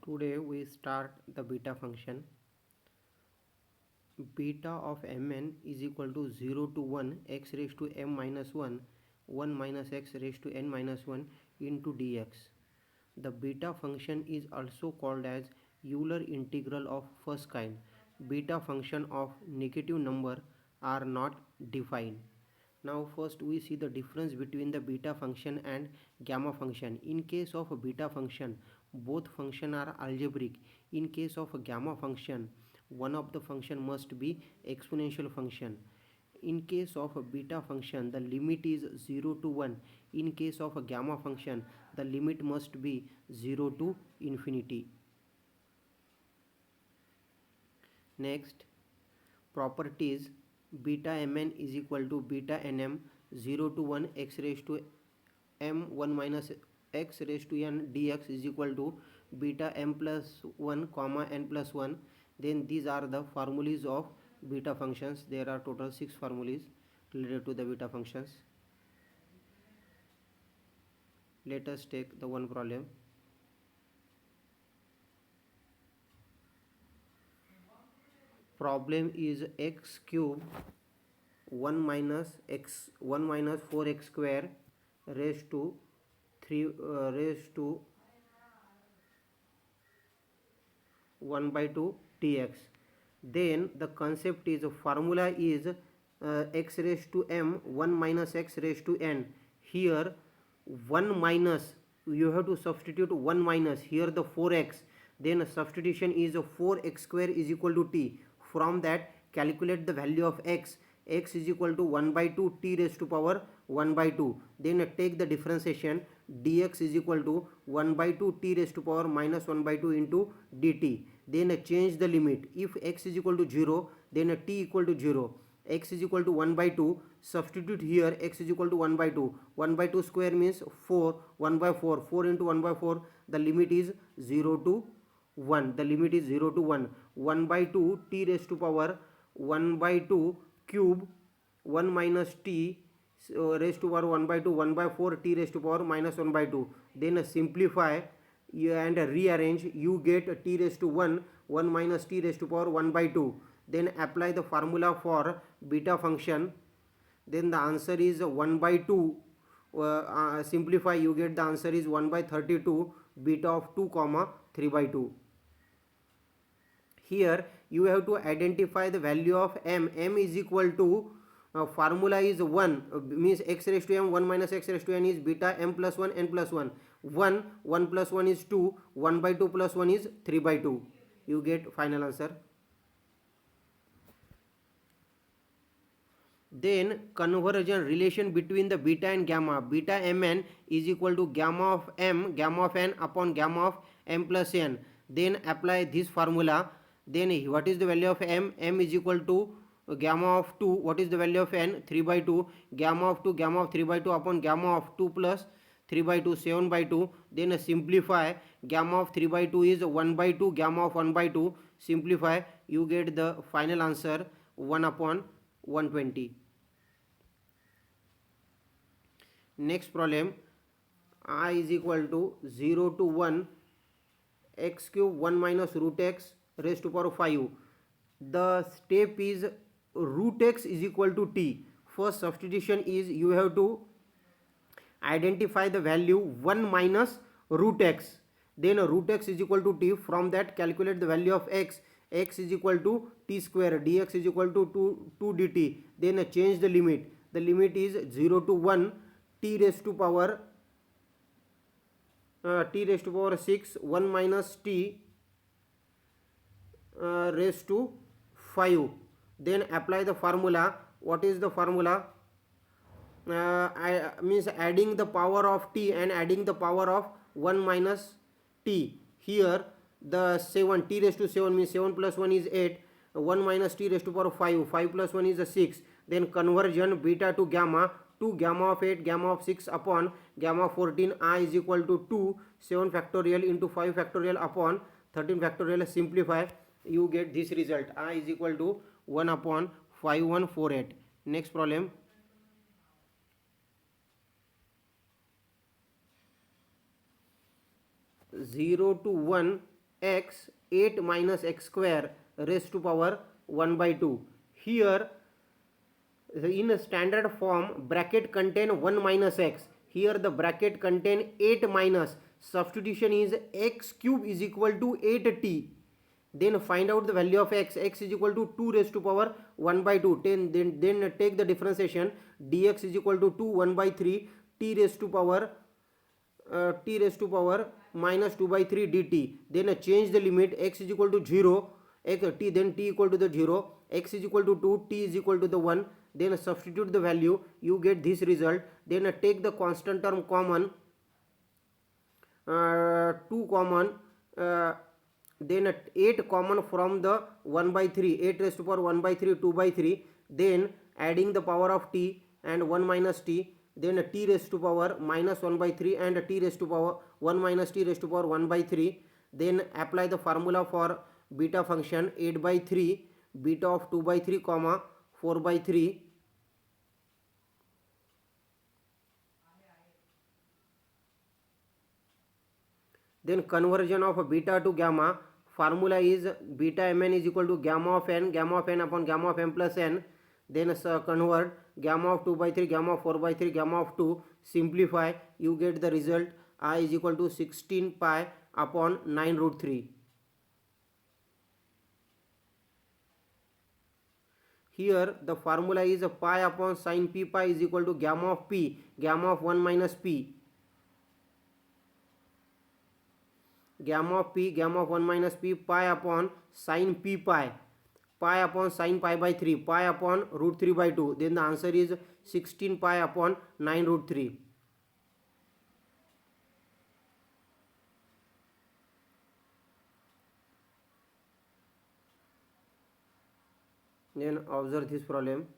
Today we start the beta function. Beta of mn is equal to 0 to 1 x raised to m minus 1 1 minus x raised to n minus 1 into dx. The beta function is also called as Euler integral of first kind. Beta function of negative number are not defined. Now first we see the difference between the beta function and gamma function. In case of a beta function, both function are algebraic. In case of a gamma function, one of the function must be exponential function. In case of a beta function, the limit is 0 to 1. In case of a gamma function, the limit must be 0 to infinity. Next, properties. Beta mn is equal to beta nm 0 to 1 x raised to m 1 minus x raised to n dx is equal to beta m plus 1 comma n plus 1. Then these are the formulas of beta functions. There are total 6 formulas related to the beta functions. Let us take the one problem. Problem is x cube 1 minus 4x square raised to 3 raised to 1 by 2 dx. Then the concept is formula is x raised to m 1 minus x raised to n. Here 1 minus, you have to substitute 1 minus here the 4x, then substitution is 4x square is equal to t. From that calculate the value of x is equal to 1 by 2 t raised to power 1 by 2. Then take the differentiation, dx is equal to 1 by 2 t raised to power minus 1 by 2 into dt. Then change the limit. If x is equal to 0, then t equal to 0. X is equal to 1 by 2. Substitute here x is equal to 1 by 2. 1 by 2 square means 4. 1 by 4. 4 into 1 by 4. The limit is 0 to 1. The limit is 0 to 1. 1 by 2 t raised to power 1 by 2 cube 1 minus t raised to power 1 by 2 1 by 4 t raised to power minus 1 by 2. Then simplify and rearrange, you get t raised to 1 1 minus t raised to power 1 by 2. Then apply the formula for beta function. Then the answer is 1 by 2. Simplify, you get the answer is 1 by 32 beta of 2 comma 3 by 2. Here you have to identify the value of m. M is equal to formula is 1 means x raised to m 1 minus x raised to n is beta m plus 1 n plus 1. 1 plus 1 is 2, 1 by 2 plus 1 is 3 by 2. You get final answer. Then conversion relation between the beta and gamma. Beta mn is equal to gamma of m gamma of n upon gamma of m plus n. Then apply this formula. Then what is the value of m? M is equal to gamma of 2. What is the value of n? 3 by 2. Gamma of 2, gamma of 3 by 2 upon gamma of 2 plus 3 by 2, 7 by 2. Then simplify, gamma of 3 by 2 is 1 by 2, gamma of 1 by 2. Simplify, you get the final answer 1 upon 120. Next problem, I is equal to 0 to 1 x cube 1 minus root x raised to power 5. The step is root x is equal to t. First substitution is you have to identify the value 1 minus root x. Then root x is equal to t. From that calculate the value of x. X is equal to t square. Dx is equal to 2 dt. Then change the limit. The limit is 0 to 1 t raised to power 6 1 minus t raised to 5. Then apply the formula. What is the formula? Means adding the power of t and adding the power of 1 minus t. Here the 7 t raised to 7 means 7 plus 1 is 8. 1 minus t raised to power 5. 5 plus 1 is 6. Then conversion beta to gamma. 2 gamma of 8 gamma of 6 upon gamma of 14. I is equal to 2 7 factorial into 5 factorial upon 13 factorial. Simplify, you get this result. I is equal to 1 upon 5148. Next problem. 0 to 1 x 8 minus x square raised to power 1 by 2. Here in a standard form bracket contain 1 minus x. Here the bracket contain 8 minus, substitution is x cube is equal to 8t. Then find out the value of x. X is equal to 2 raised to power 1 by 2. Then take the differentiation, dx is equal to 2 1 by 3 t raised to power minus 2 by 3 dt. Then change the limit, x is equal to 0, t, then t equal to the 0, x is equal to 2, t is equal to the 1. Then substitute the value, you get this result. Then take the constant term common, 2 common, then 8 common from the 1 by 3, 8 raised to power 1 by 3, 2 by 3. Then adding the power of t and 1 minus t, then t raised to power minus 1 by 3 and t raised to power 1 minus t raised to power 1 by 3. Then apply the formula for beta function, 8 by 3 beta of 2 by 3 comma 4 by 3. Then conversion of beta to gamma, formula is beta mn is equal to gamma of n upon gamma of m plus n. Then convert gamma of 2 by 3, gamma of 4 by 3, gamma of 2, simplify, you get the result I is equal to 16 pi upon 9 root 3. Here the formula is pi upon sin p pi is equal to gamma of p, gamma of 1 minus p, gamma of p, gamma of 1 minus p, pi upon sin p pi, pi upon sin pi by 3, pi upon root 3 by 2. Then the answer is 16 pi upon 9 root 3. Then observe this problem.